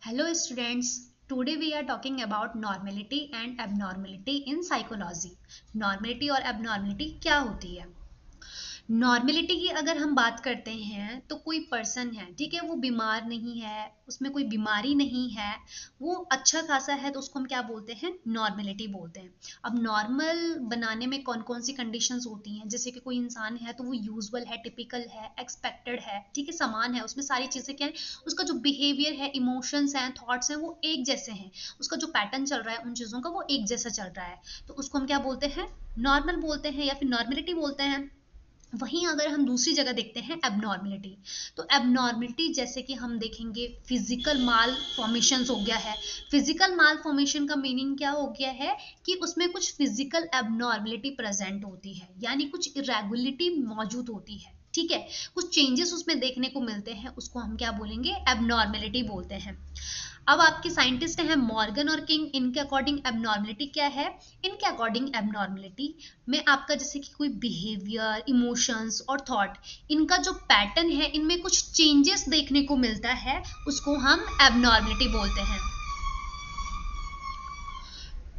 Hello students, today we are talking about normality and abnormality in psychology. Normality और abnormality क्या होती है? Normality की अगर हम बात करते हैं तो कोई पर्सन है, ठीक है, वो बीमार नहीं है, उसमें कोई बीमारी नहीं है, वो अच्छा खासा है, तो उसको हम क्या बोलते हैं? नॉर्मेलिटी बोलते हैं। अब नॉर्मल बनाने में कौन कौन सी कंडीशंस होती हैं? जैसे कि कोई इंसान है तो वो यूजुअल है, टिपिकल है, एक्सपेक्टेड है, ठीक है, समान है, उसमें सारी चीजें क्या है, उसका जो बिहेवियर है, इमोशंस हैं, थॉट्स हैं, वो एक जैसे हैं, उसका जो पैटर्न चल रहा है उन चीजों का वो एक जैसा चल रहा है, तो उसको हम क्या बोलते हैं? नॉर्मल बोलते हैं या फिर नॉर्मेलिटी बोलते हैं। वहीं अगर हम दूसरी जगह देखते हैं एबनॉर्मलिटी, तो एबनॉर्मलिटी जैसे कि हम देखेंगे फिजिकल माल फॉर्मेशन हो गया है। फिजिकल माल फॉर्मेशन का मीनिंग क्या हो गया है कि उसमें कुछ फिजिकल एबनॉर्मलिटी प्रेजेंट होती है, यानी कुछ इरेगुलरिटी मौजूद होती है, ठीक है, कुछ चेंजेस उसमें देखने को मिलते हैं, उसको हम क्या बोलेंगे? एबनॉर्मलिटी बोलते हैं। अब आपके साइंटिस्ट हैं मॉर्गन और किंग, इनके अकॉर्डिंग एबनॉर्मलिटी क्या है? इनके अकॉर्डिंग एबनॉर्मलिटी में आपका जैसे कि कोई बिहेवियर, इमोशंस और थॉट, इनका जो पैटर्न है, इनमें कुछ चेंजेस देखने को मिलता है, उसको हम एबनॉर्मलिटी बोलते हैं।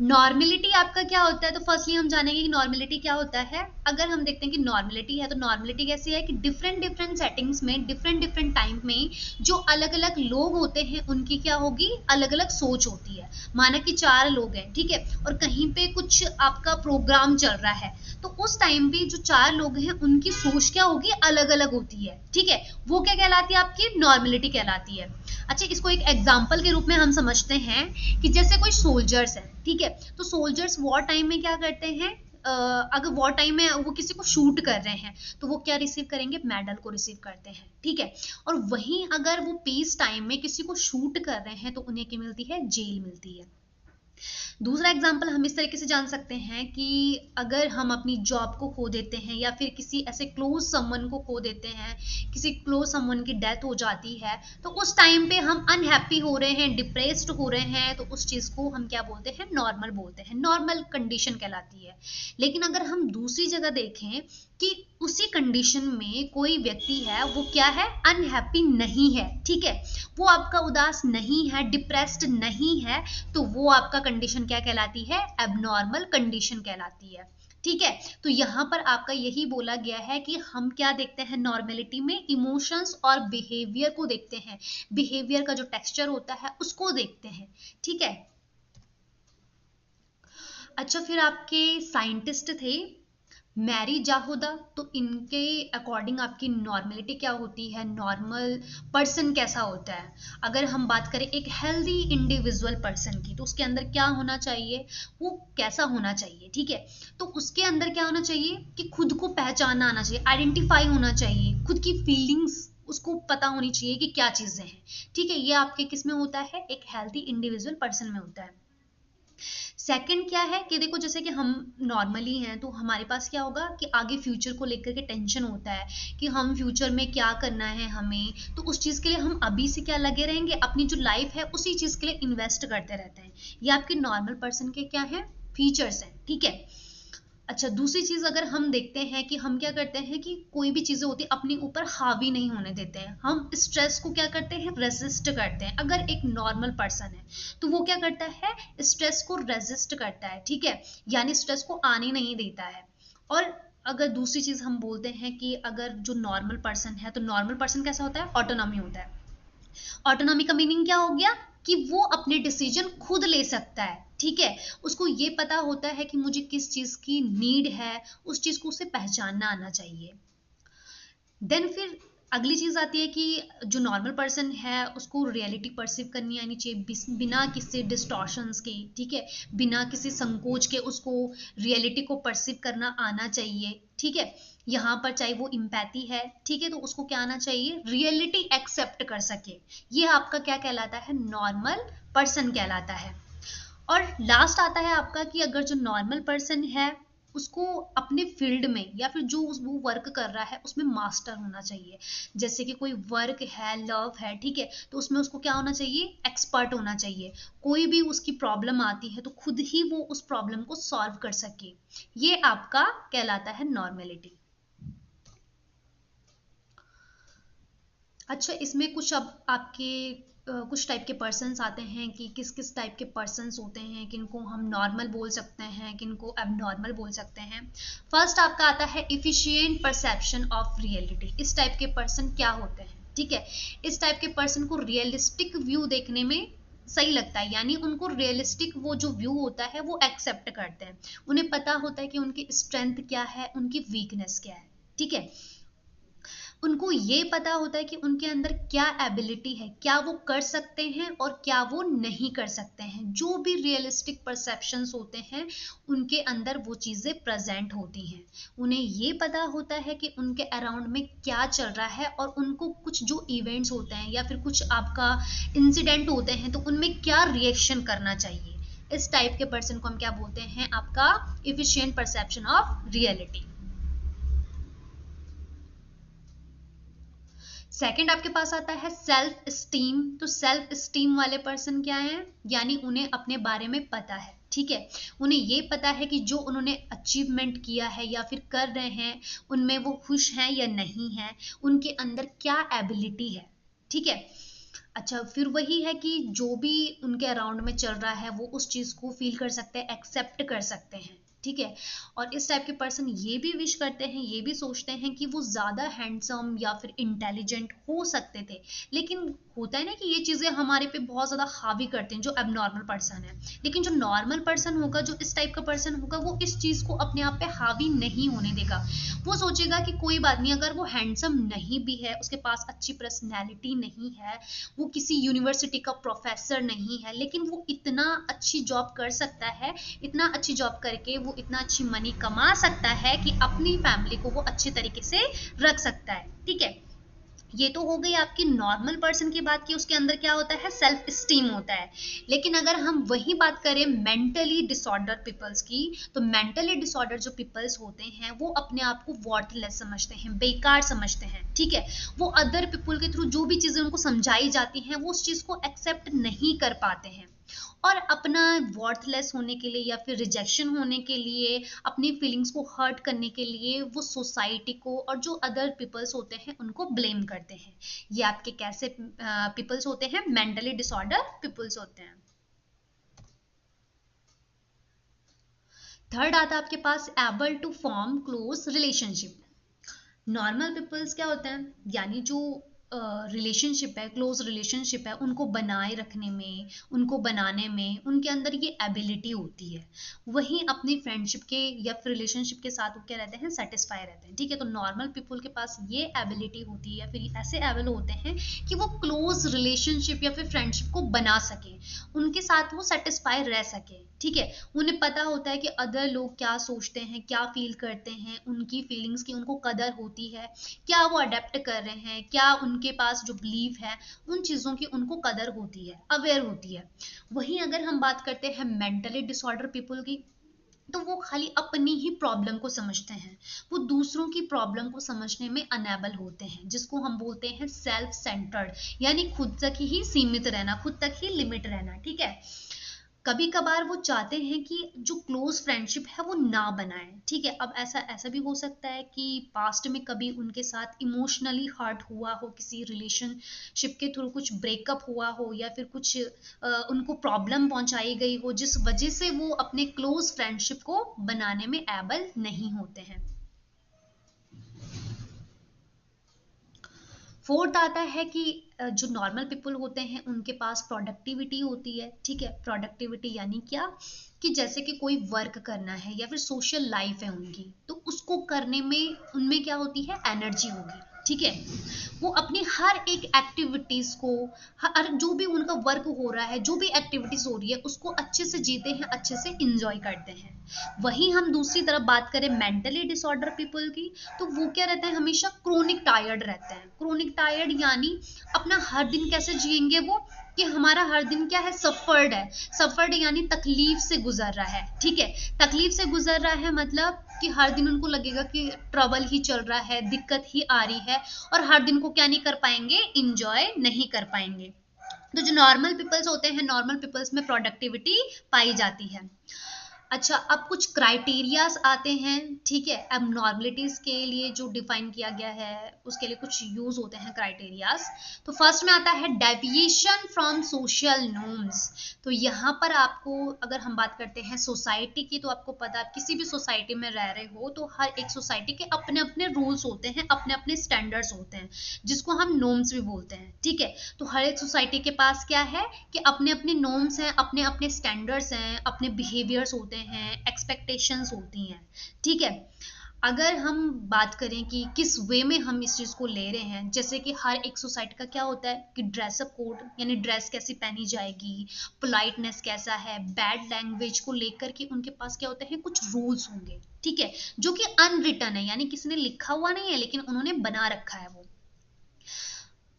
नॉर्मेलिटी आपका क्या होता है? तो फर्स्टली हम जानेंगे कि नॉर्मेलिटी क्या होता है। अगर हम देखते हैं कि नॉर्मेलिटी है, तो नॉर्मेलिटी कैसी है कि डिफरेंट डिफरेंट सेटिंग्स में, डिफरेंट डिफरेंट टाइम में जो अलग अलग लोग होते हैं उनकी क्या होगी? अलग अलग सोच होती है। माना कि 4 लोग हैं, ठीक है, और कहीं पे कुछ आपका प्रोग्राम चल रहा है, तो उस टाइम पे जो 4 लोग हैं उनकी सोच क्या होगी? अलग अलग होती है, ठीक है, वो क्या कहलाती है? आपकी नॉर्मेलिटी कहलाती है। अच्छा, इसको एक एग्जाम्पल के रूप में हम समझते हैं कि जैसे कोई सोल्जर्स है, ठीक है, तो सोल्जर्स वॉर टाइम में क्या करते हैं? अगर वॉर टाइम में वो किसी को शूट कर रहे हैं तो वो क्या रिसीव करेंगे? मेडल को रिसीव करते हैं, ठीक है। और वहीं अगर वो पीस टाइम में किसी को शूट कर रहे हैं तो उन्हें क्या मिलती है? जेल मिलती है। दूसरा एग्जाम्पल हम इस तरीके से जान सकते हैं कि अगर हम अपनी जॉब को खो देते हैं या फिर किसी ऐसे क्लोज समवन को खो देते हैं, किसी क्लोज समवन की डेथ हो जाती है, तो उस टाइम पे हम अनहैप्पी हो रहे हैं, डिप्रेस्ड हो रहे हैं, तो उस चीज को हम क्या बोलते हैं? नॉर्मल बोलते हैं, नॉर्मल कंडीशन कहलाती है। लेकिन अगर हम दूसरी जगह देखें कि उसी कंडीशन में कोई व्यक्ति है, वो क्या है? अनहैप्पी नहीं है, ठीक है, वो आपका उदास नहीं है, डिप्रेस्ड नहीं है, तो वो आपका कंडीशन क्या कहलाती है? एबनॉर्मल कंडीशन कहलाती है, ठीक है। तो यहां पर आपका यही बोला गया है कि हम क्या देखते हैं नॉर्मेलिटी में? इमोशंस और बिहेवियर को देखते हैं, बिहेवियर का जो टेक्सचर होता है उसको देखते हैं, ठीक है। अच्छा, फिर आपके साइंटिस्ट थे मैरी जाहोदा, तो इनके अकॉर्डिंग आपकी नॉर्मेलिटी क्या होती है? नॉर्मल पर्सन कैसा होता है? अगर हम बात करें एक हेल्दी इंडिविजुअल पर्सन की, तो उसके अंदर क्या होना चाहिए? वो कैसा होना चाहिए, ठीक है, तो उसके अंदर क्या होना चाहिए कि खुद को पहचानना आना चाहिए, आइडेंटिफाई होना चाहिए, खुद की फीलिंग्स उसको पता होनी चाहिए कि क्या चीजें हैं, ठीक है। ये आपके किस में होता है? एक हेल्दी इंडिविजुअल पर्सन में होता है। सेकंड क्या है कि देखो, जैसे कि हम नॉर्मली हैं तो हमारे पास क्या होगा कि आगे फ्यूचर को लेकर के टेंशन होता है कि हम फ्यूचर में क्या करना है हमें, तो उस चीज के लिए हम अभी से क्या लगे रहेंगे? अपनी जो लाइफ है उसी चीज के लिए इन्वेस्ट करते रहते हैं। ये आपके नॉर्मल पर्सन के क्या है? फीचर्स हैं, ठीक है। अच्छा, दूसरी चीज अगर हम देखते हैं कि हम क्या करते हैं कि कोई भी चीजें होती है अपने ऊपर हावी नहीं होने देते हैं, हम स्ट्रेस को क्या करते हैं? रेजिस्ट करते हैं। अगर एक नॉर्मल पर्सन है तो वो क्या करता है? स्ट्रेस को रेजिस्ट करता है, ठीक है, यानी स्ट्रेस को आने नहीं देता है। और अगर दूसरी चीज हम बोलते हैं कि अगर जो नॉर्मल पर्सन है, तो नॉर्मल पर्सन कैसा होता है? ऑटोनॉमी होता है। ऑटोनॉमी का मीनिंग क्या हो गया कि वो अपने डिसीजन खुद ले सकता है, ठीक है, उसको ये पता होता है कि मुझे किस चीज की नीड है, उस चीज को उसे पहचानना आना चाहिए। देन फिर अगली चीज आती है कि जो नॉर्मल पर्सन है उसको रियलिटी परसीव करनी आनी चाहिए बिना किसी डिस्टॉर्शंस के, ठीक है, बिना किसी संकोच के उसको रियलिटी को परसीव करना आना चाहिए, ठीक है। यहाँ पर चाहे वो इम्पैथी है, ठीक है, तो उसको क्या आना चाहिए? रियलिटी एक्सेप्ट कर सके। ये आपका क्या कहलाता है? नॉर्मल पर्सन कहलाता है। और लास्ट आता है आपका कि अगर जो नॉर्मल पर्सन है उसको अपने फील्ड में या फिर जो वो वर्क कर रहा है उसमें मास्टर होना चाहिए। जैसे कि कोई वर्क है, लव है, ठीक है, तो उसमें उसको क्या होना चाहिए? एक्सपर्ट होना चाहिए। कोई भी उसकी प्रॉब्लम आती है तो खुद ही वो उस प्रॉब्लम को सॉल्व कर सके। ये आपका कहलाता है नॉर्मेलिटी। अच्छा, इसमें कुछ अब आपके कुछ टाइप के पर्सन्स आते हैं कि किस किस टाइप के पर्सन्स होते हैं, किनको हम नॉर्मल बोल सकते हैं, किनको एबनॉर्मल बोल सकते हैं। फर्स्ट आपका आता है इफिशिएंट परसेप्शन ऑफ रियलिटी। इस टाइप के पर्सन क्या होते हैं, ठीक है, इस टाइप के पर्सन को रियलिस्टिक व्यू देखने में सही लगता है, यानी उनको रियलिस्टिक वो जो व्यू होता है वो एक्सेप्ट करते हैं। उन्हें पता होता है कि उनकी स्ट्रेंथ क्या है, उनकी वीकनेस क्या है, ठीक है। उनको ये पता होता है कि उनके अंदर क्या एबिलिटी है, क्या वो कर सकते हैं और क्या वो नहीं कर सकते हैं। जो भी रियलिस्टिक परसेप्शंस होते हैं उनके अंदर वो चीज़ें प्रेजेंट होती हैं। उन्हें ये पता होता है कि उनके अराउंड में क्या चल रहा है और उनको कुछ जो इवेंट्स होते हैं या फिर कुछ आपका इंसिडेंट होते हैं तो उनमें क्या रिएक्शन करना चाहिए। इस टाइप के पर्सन को हम क्या बोलते हैं, आपका efficient perception of reality. Second आपके पास आता है सेल्फ स्टीम। तो सेल्फ स्टीम वाले पर्सन क्या है, यानी उन्हें अपने बारे में पता है, ठीक है, उन्हें ये पता है कि जो उन्होंने अचीवमेंट किया है या फिर कर रहे हैं उनमें वो खुश हैं या नहीं है, उनके अंदर क्या एबिलिटी है, ठीक है। अच्छा, फिर वही है कि जो भी उनके अराउंड में चल रहा है वो उस चीज को फील कर सकते हैं, एक्सेप्ट कर सकते हैं, ठीक है। और इस टाइप के पर्सन ये भी विश करते हैं, ये भी सोचते हैं कि वो ज्यादा हैंडसम या फिर इंटेलिजेंट हो सकते थे, लेकिन होता है ना कि ये चीजें हमारे पे बहुत ज्यादा हावी करते हैं जो एबनॉर्मल पर्सन है। लेकिन जो नॉर्मल पर्सन होगा, जो इस टाइप का पर्सन होगा, वो इस चीज को अपने आप पे हावी नहीं होने देगा। वो सोचेगा कि कोई बात नहीं, अगर वो हैंडसम नहीं भी है, उसके पास अच्छी पर्सनैलिटी नहीं है, वो किसी यूनिवर्सिटी का प्रोफेसर नहीं है, लेकिन वो इतना अच्छी जॉब कर सकता है, इतना अच्छी जॉब करके वो इतना अच्छी मनी कमा सकता है कि अपनी फैमिली को वो अच्छे तरीके से रख सकता है, ठीक है। ये तो हो गई आपकी नॉर्मल पर्सन की बात की, उसके अंदर क्या होता है, सेल्फ स्टीम होता है। लेकिन अगर हम वही बात करें मेंटली डिसऑर्डर पीपल्स की, तो मेंटली डिसऑर्डर जो पीपल्स होते हैं वो अपने आप को वर्थलेस समझते हैं, बेकार समझते हैं, ठीक है। वो अदर पीपल के थ्रू जो भी चीजें उनको समझाई जाती हैं वो उस चीज को एक्सेप्ट नहीं कर पाते हैं, और अपना वर्थलेस होने के लिए या फिर रिजेक्शन होने के लिए, अपनी फीलिंग्स को हर्ट करने के लिए वो सोसाइटी को और जो अदर पीपल्स होते हैं उनको ब्लेम करते हैं। ये आपके कैसे पीपल्स होते हैं, मेंटली डिसऑर्डर पीपल्स होते हैं। थर्ड आता है आपके पास able to form close relationship. Normal peoples क्या होते हैं, यानी जो रिलेशनशिप है, क्लोज रिलेशनशिप है, उनको बनाए रखने में, उनको बनाने में उनके अंदर ये एबिलिटी होती है। वहीं अपनी फ्रेंडशिप के या फिर रिलेशनशिप के साथ वो क्या रहते हैं, सेटिस्फाई रहते हैं, ठीक है। तो नॉर्मल पीपल के पास ये एबिलिटी होती है या फिर ऐसे एबल होते हैं कि वो क्लोज रिलेशनशिप या फिर फ्रेंडशिप को बना सके, उनके साथ वो सेटिस्फाई रह सके, ठीक है। उन्हें पता होता है कि अदर लोग क्या सोचते हैं, क्या फील करते हैं, उनकी फीलिंग्स की उनको कदर होती है, क्या वो अडेप्ट कर रहे हैं, क्या उनके पास जो बिलीव है उन चीज़ों की उनको कदर होती है, अवेयर होती है। वहीं अगर हम बात करते हैं मेंटली डिसऑर्डर पीपल की, तो वो खाली अपनी ही प्रॉब्लम को समझते हैं, वो दूसरों की प्रॉब्लम को समझने में अनेबल होते हैं, जिसको हम बोलते हैं सेल्फ सेंटर्ड, यानी खुद तक ही सीमित रहना, खुद तक ही लिमिट रहना, ठीक है। कभी कभार वो चाहते हैं कि जो क्लोज फ्रेंडशिप है वो ना बनाए, ठीक है। अब ऐसा ऐसा भी हो सकता है कि पास्ट में कभी उनके साथ इमोशनली हर्ट हुआ हो, किसी रिलेशनशिप के थ्रू कुछ ब्रेकअप हुआ हो या फिर कुछ उनको प्रॉब्लम पहुंचाई गई हो, जिस वजह से वो अपने क्लोज फ्रेंडशिप को बनाने में एबल नहीं होते हैं। फोर्थ आता है कि जो नॉर्मल पीपल होते हैं उनके पास प्रोडक्टिविटी होती है, ठीक है। प्रोडक्टिविटी यानी क्या, कि जैसे कि कोई वर्क करना है या फिर सोशल लाइफ है उनकी, तो उसको करने में उनमें क्या होती है, एनर्जी होगी, ठीक है। वो अपनी हर एक एक्टिविटीज को, हर जो भी उनका वर्क हो रहा है, जो भी एक्टिविटीज हो रही है उसको अच्छे से जीते हैं, अच्छे से इंजॉय करते हैं। वहीं हम दूसरी तरफ बात करें मेंटली डिसऑर्डर पीपल की, तो वो क्या रहते हैं, हमेशा क्रोनिक टायर्ड रहते हैं। क्रोनिक टायर्ड यानी अपना हर दिन कैसे जिएंगे वो, कि हमारा हर दिन क्या है, सफर्ड है। सफर्ड यानी तकलीफ से गुजर रहा है, ठीक है। तकलीफ से गुजर रहा है मतलब कि हर दिन उनको लगेगा कि ट्रबल ही चल रहा है, दिक्कत ही आ रही है, और हर दिन को क्या नहीं कर पाएंगे, इंजॉय नहीं कर पाएंगे। तो जो नॉर्मल पीपल्स होते हैं, नॉर्मल पीपल्स में प्रोडक्टिविटी पाई जाती है। अच्छा, अब कुछ क्राइटेरियाज आते हैं, ठीक है, एबनॉर्मलिटीज के लिए जो डिफाइन किया गया है उसके लिए कुछ यूज होते हैं क्राइटेरियाज। तो फर्स्ट में आता है डेविएशन फ्रॉम सोशल नॉर्म्स। तो यहाँ पर आपको, अगर हम बात करते हैं सोसाइटी की, तो आपको पता है आप किसी भी सोसाइटी में रह रहे हो तो हर एक सोसाइटी के अपने अपने रूल्स होते हैं, अपने अपने स्टैंडर्ड्स होते हैं, जिसको हम नॉर्म्स भी बोलते हैं, ठीक है। तो हर एक सोसाइटी के पास क्या है कि अपने अपने नॉर्म्स हैं, अपने अपने स्टैंडर्ड्स हैं, अपने बिहेवियर्स होते हैं, एक्सपेक्टेशंस होती हैं, ठीक है। अगर हम बात करें कि किस वे में हम इस चीज़ को ले रहे हैं, जैसे कि हर एक सोसाइटी का क्या होता है कि ड्रेसअप कोड, यानी ड्रेस कैसी पहनी जाएगी, पोलाइटनेस कैसा है, बैड लैंग्वेज को लेकर के उनके पास क्या होते हैं, कुछ रूल्स होंगे, ठीक है, जो कि अनरिटन है, यानी किसी ने लिखा हुआ नहीं है लेकिन उन्होंने बना रखा है वो।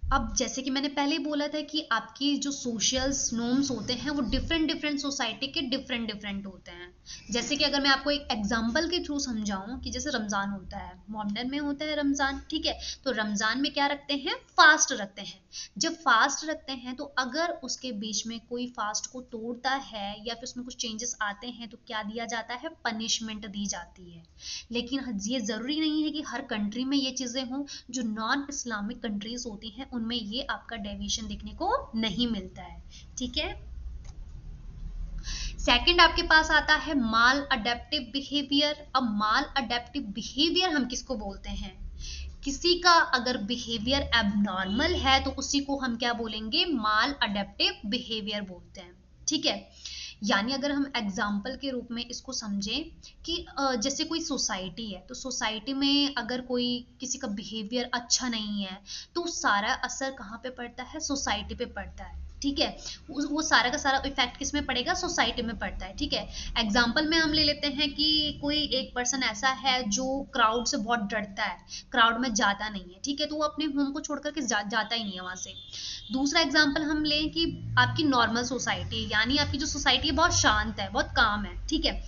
अब जैसे कि मैंने पहले ही बोला था कि आपकी जो सोशल नॉर्म्स होते हैं वो डिफरेंट डिफरेंट सोसाइटी के डिफरेंट डिफरेंट होते हैं। जैसे कि अगर मैं आपको एक एग्जांपल के थ्रू समझाऊं कि जैसे रमज़ान होता है, मोहम्मदन में होता है रमज़ान, ठीक है। तो रमज़ान में क्या रखते हैं, फास्ट रखते हैं। जब फास्ट रखते हैं तो अगर उसके बीच में कोई फास्ट को तोड़ता है या फिर उसमें कुछ चेंजेस आते हैं तो क्या दिया जाता है, पनिशमेंट दी जाती है। लेकिन ये ज़रूरी नहीं है कि हर कंट्री में ये चीज़ें हों। जो नॉन इस्लामिक कंट्रीज होती हैं उनमें ये आपका डेविएशन देखने को नहीं मिलता है, ठीक है। सेकंड आपके पास आता है माल अडेप्टिव बिहेवियर। अब माल अडेप्टिव बिहेवियर हम किसको बोलते हैं, किसी का अगर बिहेवियर एबनॉर्मल है तो उसी को हम क्या बोलेंगे, माल अडेप्टिव बिहेवियर बोलते हैं, ठीक है। यानी अगर हम एग्जाम्पल के रूप में इसको समझें कि जैसे कोई सोसाइटी है, तो सोसाइटी में अगर कोई किसी का बिहेवियर अच्छा नहीं है तो सारा असर कहाँ पे पड़ता है, सोसाइटी पे पड़ता है, ठीक है। वो सारा का सारा इफेक्ट किस में पड़ेगा, सोसाइटी में पड़ता है, ठीक है। एग्जाम्पल में हम ले लेते हैं कि कोई एक पर्सन ऐसा है जो क्राउड से बहुत डरता है, क्राउड में जाता नहीं है, ठीक है, तो वो अपने होम को छोड़ करके जाता ही नहीं है वहां से। दूसरा एग्जाम्पल हम लें कि आपकी नॉर्मल सोसाइटी, यानी आपकी जो सोसाइटी है बहुत शांत है, बहुत काम है, ठीक है।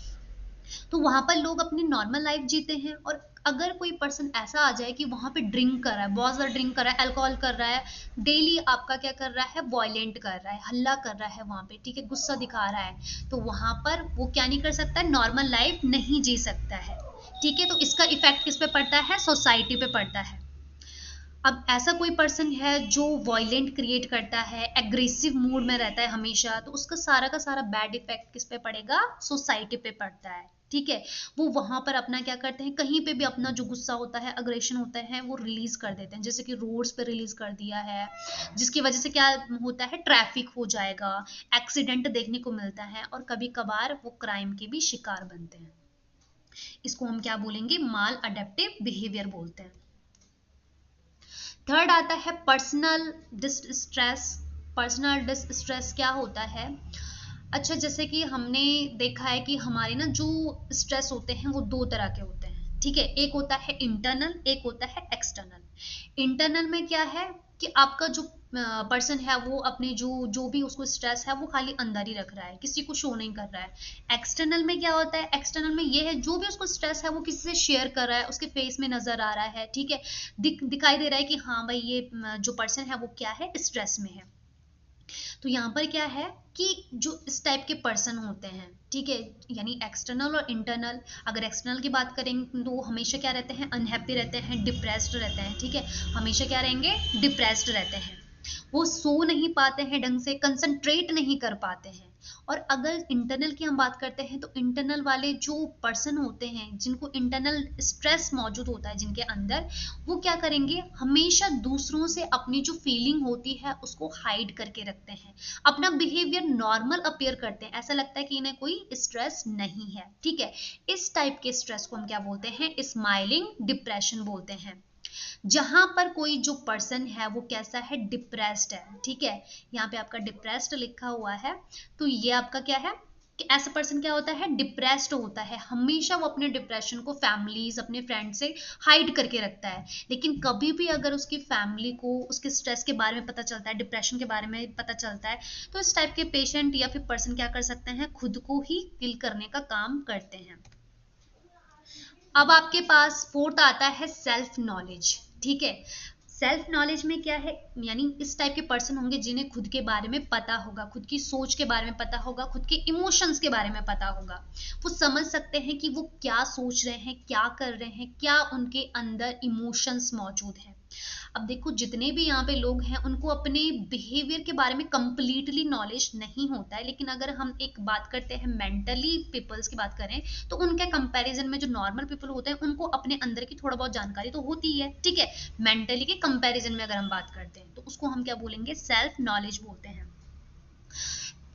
तो वहां पर लोग अपनी नॉर्मल लाइफ जीते हैं, और अगर कोई पर्सन ऐसा आ जाए कि वहां पे ड्रिंक कर रहा है, बहुत ज्यादा ड्रिंक कर रहा है, अल्कोहल कर रहा है, डेली आपका क्या कर रहा है, वॉयलेंट कर रहा है, हल्ला कर रहा है वहां पे, ठीक है, गुस्सा दिखा रहा है, तो वहां पर वो क्या नहीं कर सकता है, नॉर्मल लाइफ नहीं जी सकता है, ठीक है। तो इसका इफेक्ट किस पे पड़ता है, सोसाइटी पे पड़ता है। अब ऐसा कोई पर्सन है जो वॉयलेंट क्रिएट करता है, एग्रेसिव मूड में रहता है हमेशा, तो उसका सारा का सारा बैड इफेक्ट किस पे पड़ेगा, सोसाइटी पे पड़ता है, ठीक है। वो वहां पर अपना क्या करते हैं, कहीं पे भी अपना जो गुस्सा होता है, अग्रेशन होता है, वो रिलीज कर देते हैं, जैसे कि रोड्स पे रिलीज कर दिया है, जिसकी वजह से क्या होता है, ट्रैफिक हो जाएगा, एक्सीडेंट देखने को मिलता है, और कभी कभार वो क्राइम के भी शिकार बनते हैं। इसको हम क्या बोलेंगे, माल अडेप्टिव बिहेवियर बोलते हैं। थर्ड आता है पर्सनल डिस्ट्रेस। पर्सनल डिस्ट्रेस क्या होता है, अच्छा, जैसे कि हमने देखा है कि हमारे ना जो स्ट्रेस होते हैं वो दो तरह के होते हैं, ठीक है। एक होता है इंटरनल, एक होता है एक्सटर्नल। इंटरनल में क्या है कि आपका जो पर्सन है वो अपने जो जो भी उसको स्ट्रेस है वो खाली अंदर ही रख रहा है, किसी को शो नहीं कर रहा है। एक्सटर्नल में क्या होता है, एक्सटर्नल में ये है जो भी उसको स्ट्रेस है वो किसी से शेयर कर रहा है, उसके फेस में नजर आ रहा है, ठीक है, दिखाई दे रहा है कि हाँ भाई ये जो पर्सन है वो क्या है, स्ट्रेस में है। तो यहाँ पर क्या है कि जो इस टाइप के पर्सन होते हैं, ठीक है, यानी एक्सटर्नल और इंटरनल। अगर एक्सटर्नल की बात करेंगे तो वो हमेशा क्या रहते हैं, अनहैप्पी रहते हैं, डिप्रेस्ड रहते हैं, ठीक है, हमेशा क्या रहेंगे, डिप्रेस्ड रहते हैं। वो सो नहीं पाते हैं ढंग से, कंसंट्रेट नहीं कर पाते हैं। और अगर इंटरनल की हम बात करते हैं तो इंटरनल वाले जो पर्सन होते हैं, जिनको इंटरनल स्ट्रेस मौजूद होता है जिनके अंदर, वो क्या करेंगे, हमेशा दूसरों से अपनी जो फीलिंग होती है उसको हाइड करके रखते हैं, अपना बिहेवियर नॉर्मल अपीयर करते हैं, ऐसा लगता है कि इन्हें कोई स्ट्रेस नहीं है, ठीक है। इस टाइप के स्ट्रेस को हम क्या बोलते हैं, स्माइलिंग डिप्रेशन बोलते हैं। जहां पर कोई जो पर्सन है वो कैसा है, डिप्रेस्ड है, ठीक है, यहाँ पे आपका डिप्रेस्ड लिखा हुआ है, तो ये आपका क्या है कि ऐसा पर्सन क्या होता है, डिप्रेस्ड होता है, हमेशा वो अपने डिप्रेशन को फैमिलीज, अपने फ्रेंड से हाइड करके रखता है। लेकिन कभी भी अगर उसकी फैमिली को उसके स्ट्रेस के बारे में पता चलता है, डिप्रेशन के बारे में पता चलता है, तो इस टाइप के पेशेंट या फिर पर्सन क्या कर सकते हैं, खुद को ही किल करने का काम करते हैं। अब आपके पास फोर्थ आता है सेल्फ नॉलेज, ठीक है। सेल्फ नॉलेज में क्या है, यानी इस टाइप के पर्सन होंगे जिन्हें खुद के बारे में पता होगा, खुद की सोच के बारे में पता होगा, खुद के इमोशंस के बारे में पता होगा। वो समझ सकते हैं कि वो क्या सोच रहे हैं, क्या कर रहे हैं, क्या उनके अंदर इमोशंस मौजूद हैं। अब देखो जितने भी यहाँ पे लोग हैं उनको अपने बिहेवियर के बारे में कंप्लीटली नॉलेज नहीं होता है, लेकिन अगर हम एक बात करते हैं मेंटली पीपल्स की बात करें तो उनके कंपैरिजन में जो नॉर्मल पीपल होते हैं उनको अपने अंदर की थोड़ा बहुत जानकारी तो होती है, ठीक है। मेंटली के कंपैरिजन में अगर हम बात करते हैं तो उसको हम क्या बोलेंगे, सेल्फ नॉलेज बोलते हैं।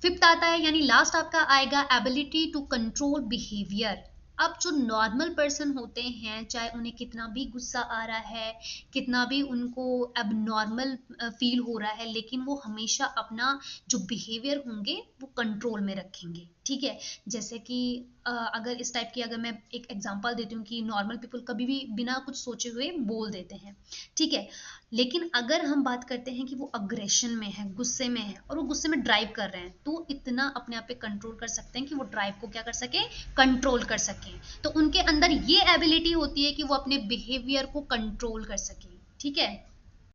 फिफ्थ आता है यानी लास्ट आपका आएगा एबिलिटी टू कंट्रोल बिहेवियर। अब जो नॉर्मल पर्सन होते हैं, चाहे उन्हें कितना भी गुस्सा आ रहा है, कितना भी उनको अब नॉर्मल फील हो रहा है, लेकिन वो हमेशा अपना जो बिहेवियर होंगे वो कंट्रोल में रखेंगे, ठीक है। जैसे कि अगर इस टाइप की अगर मैं एक एग्जांपल देती हूँ कि नॉर्मल पीपल कभी भी बिना कुछ सोचे हुए बोल देते हैं, ठीक है। लेकिन अगर हम बात करते हैं कि वो अग्रेशन में है, गुस्से में है और वो गुस्से में ड्राइव कर रहे हैं, तो इतना अपने आप पे कंट्रोल कर सकते हैं कि वो ड्राइव को क्या कर सके, कंट्रोल कर सके। तो उनके अंदर ये एबिलिटी होती है कि वो अपने बिहेवियर को कंट्रोल कर सके, ठीक है।